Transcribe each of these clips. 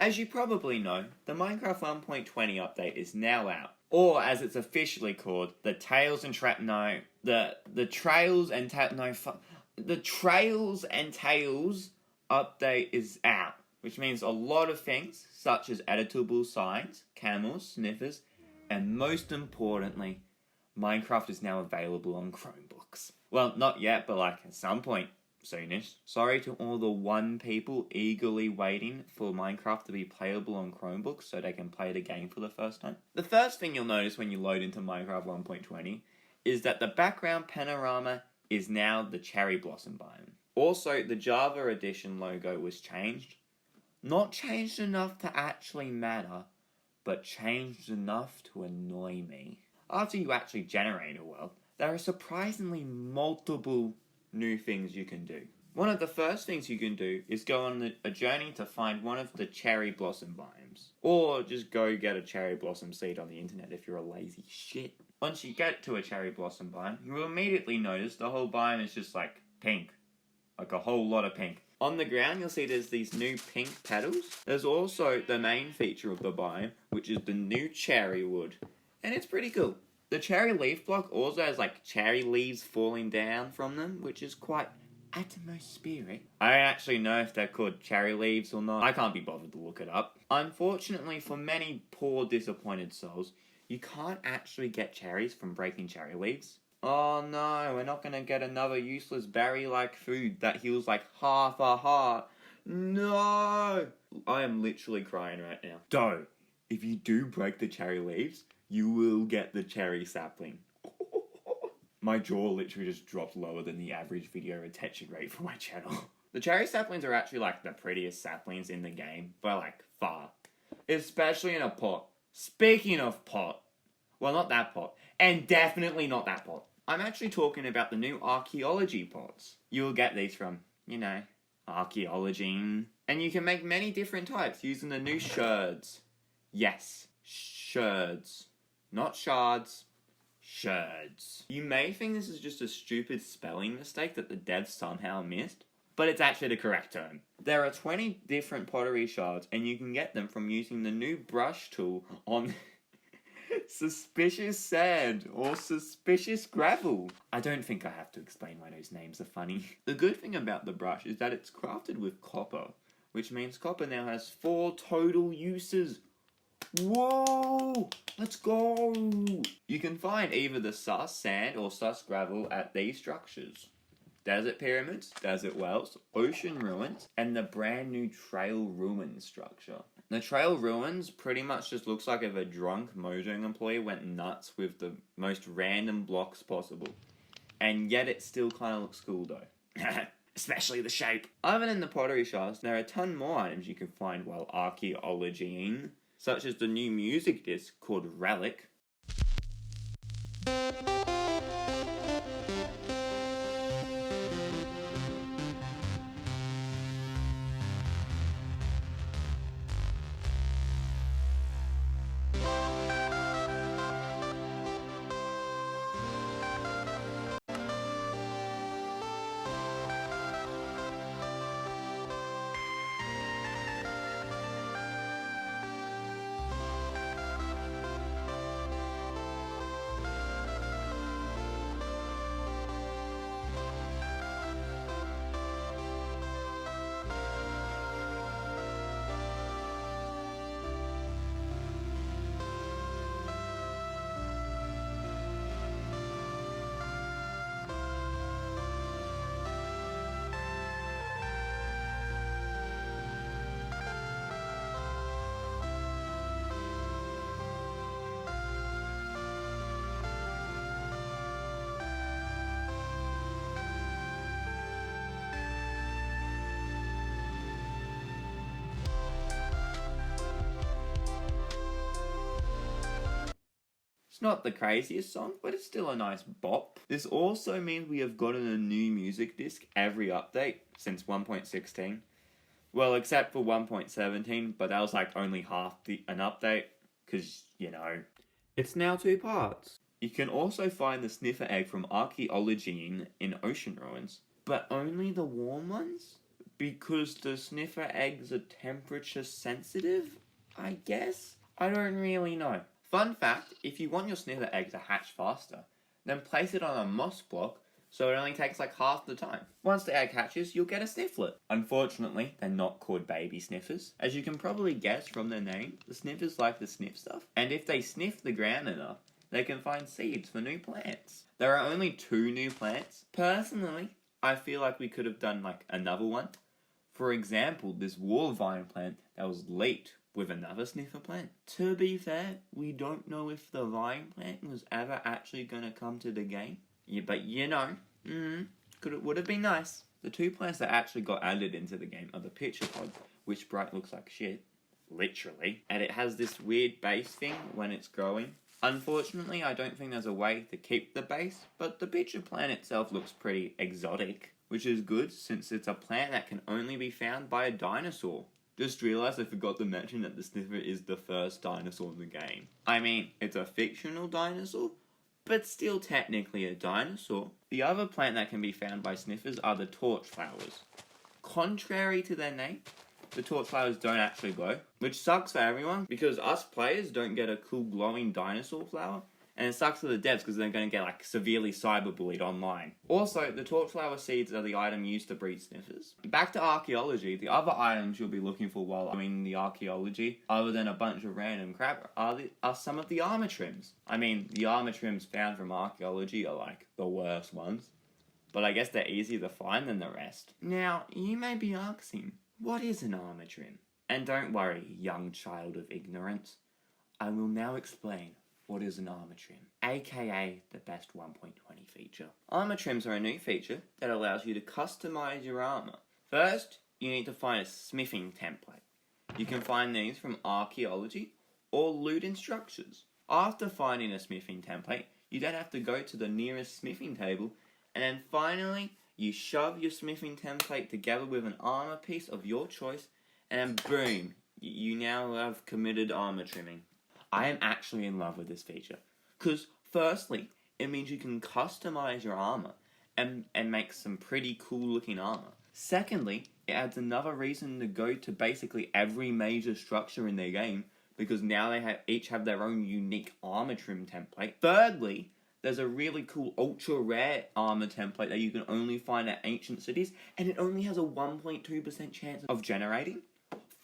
As you probably know, the Minecraft 1.20 update is now out. Or, as it's officially called, the Trails and Tales update is out. Which means a lot of things, such as editable signs, camels, sniffers, and most importantly, Minecraft is now available on Chromebooks. Well, not yet, but like at some point soonish. Sorry to all the one people eagerly waiting for Minecraft to be playable on Chromebooks so they can play the game for the first time. The first thing you'll notice when you load into Minecraft 1.20 is that the background panorama is now the cherry blossom biome. Also, the Java Edition logo was changed. Not changed enough to actually matter, but changed enough to annoy me. After you actually generate a world, there are surprisingly multiple new things you can do. One of the first things you can do is go on a journey to find one of the cherry blossom biomes. Or just go get a cherry blossom seed on the internet if you're a lazy shit. Once you get to a cherry blossom biome, you will immediately notice the whole biome is just like pink. Like a whole lot of pink. On the ground, you'll see there's these new pink petals. There's also the main feature of the biome, which is the new cherry wood. And it's pretty cool. The cherry leaf block also has like cherry leaves falling down from them, which is quite atmospheric. I don't actually know if they're called cherry leaves or not. I can't be bothered to look it up. Unfortunately, for many poor, disappointed souls, you can't actually get cherries from breaking cherry leaves. Oh no, we're not gonna get another useless berry-like food that heals like half a heart. No! I am literally crying right now. So, if you do break the cherry leaves, you will get the cherry sapling. My jaw literally just dropped lower than the average video retention rate for my channel. The cherry saplings are actually like the prettiest saplings in the game, by like far. Especially in a pot. Speaking of pot, well, not that pot, and definitely not that pot. I'm actually talking about the new archaeology pots. You'll get these from, archaeology. And you can make many different types using the new shards. Yes, shards. Not shards. Shards. You may think this is just a stupid spelling mistake that the devs somehow missed, but it's actually the correct term. There are 20 different pottery shards, and you can get them from using the new brush tool on suspicious sand or suspicious gravel. I don't think I have to explain why those names are funny. The good thing about the brush is that it's crafted with copper, which means copper now has 4 total uses. Whoa! Let's go! You can find either the sus sand or sus gravel at these structures. Desert pyramids, desert wells, ocean ruins, and the brand new trail ruins structure. The trail ruins pretty much just looks like if a drunk Mojang employee went nuts with the most random blocks possible. And yet it still kind of looks cool though. Especially the shape. Other than the pottery shards, there are a ton more items you can find while archaeologying, such as the new music disc called Relic. It's not the craziest song, but it's still a nice bop. This also means we have gotten a new music disc every update since 1.16. Well, except for 1.17, but that was like only half an update, because, it's now 2 parts. You can also find the sniffer egg from archaeology in ocean ruins, but only the warm ones? because the sniffer eggs are temperature sensitive, I guess? I don't really know. Fun fact, if you want your sniffer egg to hatch faster, then place it on a moss block so it only takes like half the time. Once the egg hatches, you'll get a snifflet. Unfortunately, they're not called baby sniffers. As you can probably guess from their name, the sniffers like to sniff stuff, and if they sniff the ground enough, they can find seeds for new plants. There are only 2 new plants. Personally, I feel like we could have done like another one. For example, this wall vine plant that was leaked with another sniffer plant. To be fair, we don't know if the vine plant was ever actually going to come to the game. Yeah, but you know, would have been nice. The 2 plants that actually got added into the game are the pitcher pod, which bright looks like shit, literally, and it has this weird base thing when it's growing. Unfortunately, I don't think there's a way to keep the base, but the pitcher plant itself looks pretty exotic, which is good since it's a plant that can only be found by a dinosaur. Just realised I forgot to mention that the sniffer is the first dinosaur in the game. I mean, it's a fictional dinosaur, but still technically a dinosaur. The other plant that can be found by sniffers are the torch flowers. Contrary to their name, the torch flowers don't actually glow, which sucks for everyone because us players don't get a cool glowing dinosaur flower, and it sucks for the devs because they're going to get like severely cyberbullied online. Also, the torch flower seeds are the item used to breed sniffers. Back to archaeology, the other items you'll be looking for while doing the archaeology, other than a bunch of random crap, are some of the armor trims. I mean, the armor trims found from archaeology are like the worst ones, but I guess they're easier to find than the rest. Now, you may be asking, what is an armor trim? And don't worry, young child of ignorance, I will now explain what is an armor trim, aka the best 1.20 feature. Armor trims are a new feature that allows you to customize your armor. First, you need to find a smithing template. You can find these from archaeology or loot in structures. After finding a smithing template, you then have to go to the nearest smithing table, and then finally, you shove your smithing template together with an armor piece of your choice, and then boom, you now have committed armor trimming. I am actually in love with this feature, because firstly, it means you can customize your armor and make some pretty cool looking armor. Secondly, it adds another reason to go to basically every major structure in their game, because now they each have their own unique armor trim template. Thirdly, there's a really cool ultra rare armor template that you can only find at ancient cities, and it only has a 1.2% chance of generating.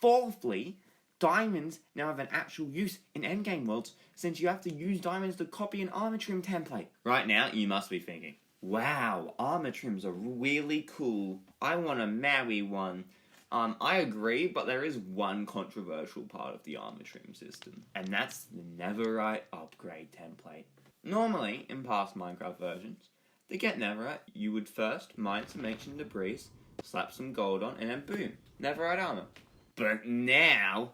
Fourthly, diamonds now have an actual use in endgame worlds, since you have to use diamonds to copy an armor trim template. Right now, you must be thinking, wow, armor trims are really cool. I want to marry one. I agree, but there is one controversial part of the armor trim system, and that's the netherite upgrade template. Normally, in past Minecraft versions, to get netherite, you would first mine some ancient debris, slap some gold on, and then boom, netherite armor. But now,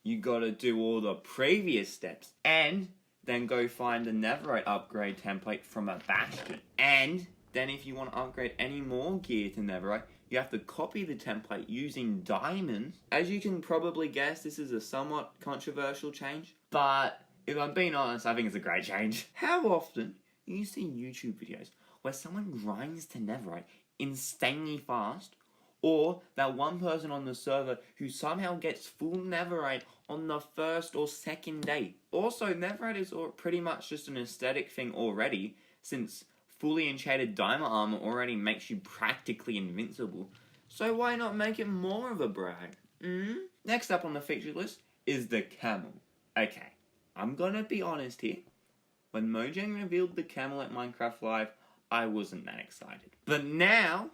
you gotta do all the previous steps, and then go find the netherite upgrade template from a bastion. And then if you want to upgrade any more gear to netherite, you have to copy the template using diamonds. As you can probably guess, this is a somewhat controversial change, but if I'm being honest, I think it's a great change. How often do you see YouTube videos where someone grinds to netherite insanely fast, or that one person on the server who somehow gets full netherite on the first or second day? Also, netherite is pretty much just an aesthetic thing already, since fully enchanted diamond armor already makes you practically invincible. So why not make it more of a brag? Next up on the feature list is the camel. Okay, I'm gonna be honest here. When Mojang revealed the camel at Minecraft Live, I wasn't that excited. But now,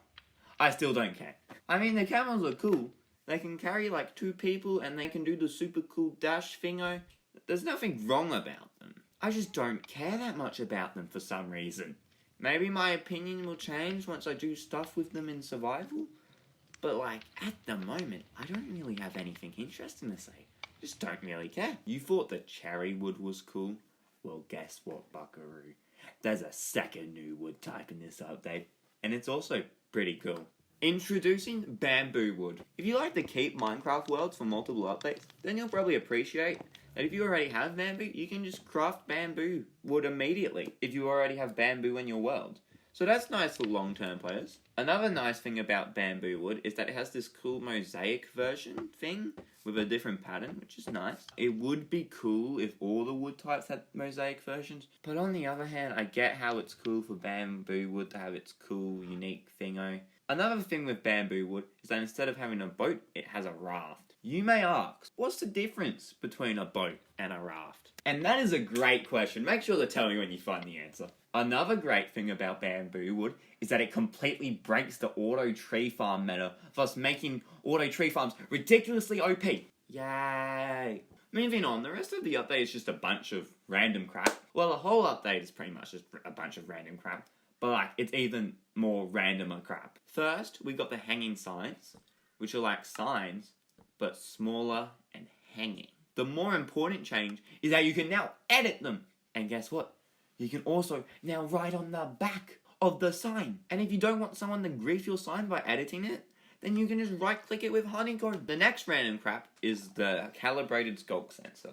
I still don't care. I mean, the camels are cool. They can carry like 2 people and they can do the super cool dash thingo. There's nothing wrong about them. I just don't care that much about them for some reason. Maybe my opinion will change once I do stuff with them in survival. But like, at the moment, I don't really have anything interesting to say. Just don't really care. You thought the cherry wood was cool? Well, guess what, buckaroo? There's a second new wood type in this update, and it's also pretty cool. Introducing bamboo wood. If you like to keep Minecraft worlds for multiple updates, then you'll probably appreciate that if you already have bamboo, you can just craft bamboo wood immediately if you already have bamboo in your world. So that's nice for long-term players. Another nice thing about bamboo wood is that it has this cool mosaic version thing with a different pattern, which is nice. It would be cool if all the wood types had mosaic versions, but on the other hand, I get how it's cool for bamboo wood to have its cool, unique thingo. Another thing with bamboo wood is that instead of having a boat, it has a raft. You may ask, what's the difference between a boat and a raft? And that is a great question. Make sure to tell me when you find the answer. Another great thing about bamboo wood is that it completely breaks the auto tree farm meta, thus making auto tree farms ridiculously OP. Yay! Moving on, the rest of the update is just a bunch of random crap. Well, the whole update is pretty much just a bunch of random crap, but like, it's even more randomer crap. First, we got the hanging signs, which are like signs, but smaller and hanging. The more important change is that you can now edit them. And guess what? You can also now write on the back of the sign. And if you don't want someone to grief your sign by editing it, then you can just right-click it with honeycomb. The next random crap is the Calibrated Skulk sensor.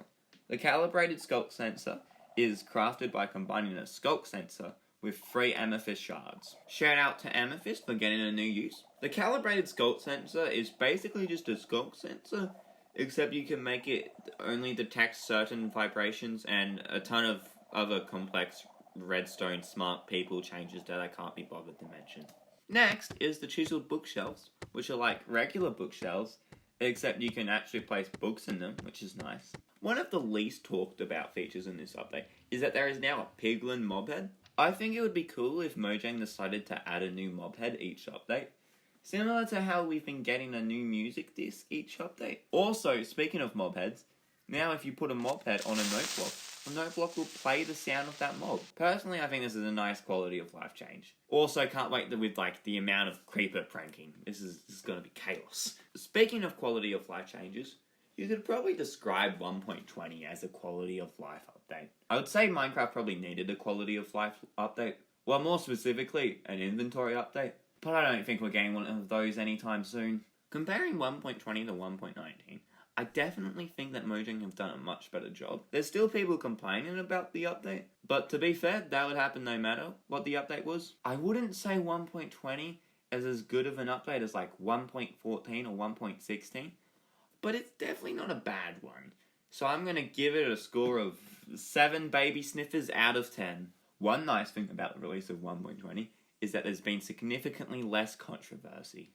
The Calibrated Skulk sensor is crafted by combining a Skulk sensor with 3 amethyst shards. Shout out to Amethyst for getting a new use. The Calibrated Skulk sensor is basically just a Skulk sensor, except you can make it only detect certain vibrations and a ton of other complex redstone smart people changes that I can't be bothered to mention. Next is the Chiseled Bookshelves, which are like regular bookshelves, except you can actually place books in them, which is nice. One of the least talked about features in this update is that there is now a piglin mobhead. I think it would be cool if Mojang decided to add a new mobhead each update, similar to how we've been getting a new music disc each update. Also, speaking of mobheads, now if you put a mobhead on a note block, the note block will play the sound of that mob. Personally, I think this is a nice quality of life change. Also, can't wait with like the amount of creeper pranking. This is going to be chaos. Speaking of quality of life changes, you could probably describe 1.20 as a quality of life update. I would say Minecraft probably needed a quality of life update. Well, more specifically, an inventory update. But I don't think we're getting one of those anytime soon. Comparing 1.20 to 1.19, I definitely think that Mojang have done a much better job. There's still people complaining about the update, but to be fair, that would happen no matter what the update was. I wouldn't say 1.20 is as good of an update as like 1.14 or 1.16, but it's definitely not a bad one. So I'm going to give it a score of 7 baby sniffers out of 10. One nice thing about the release of 1.20 is that there's been significantly less controversy.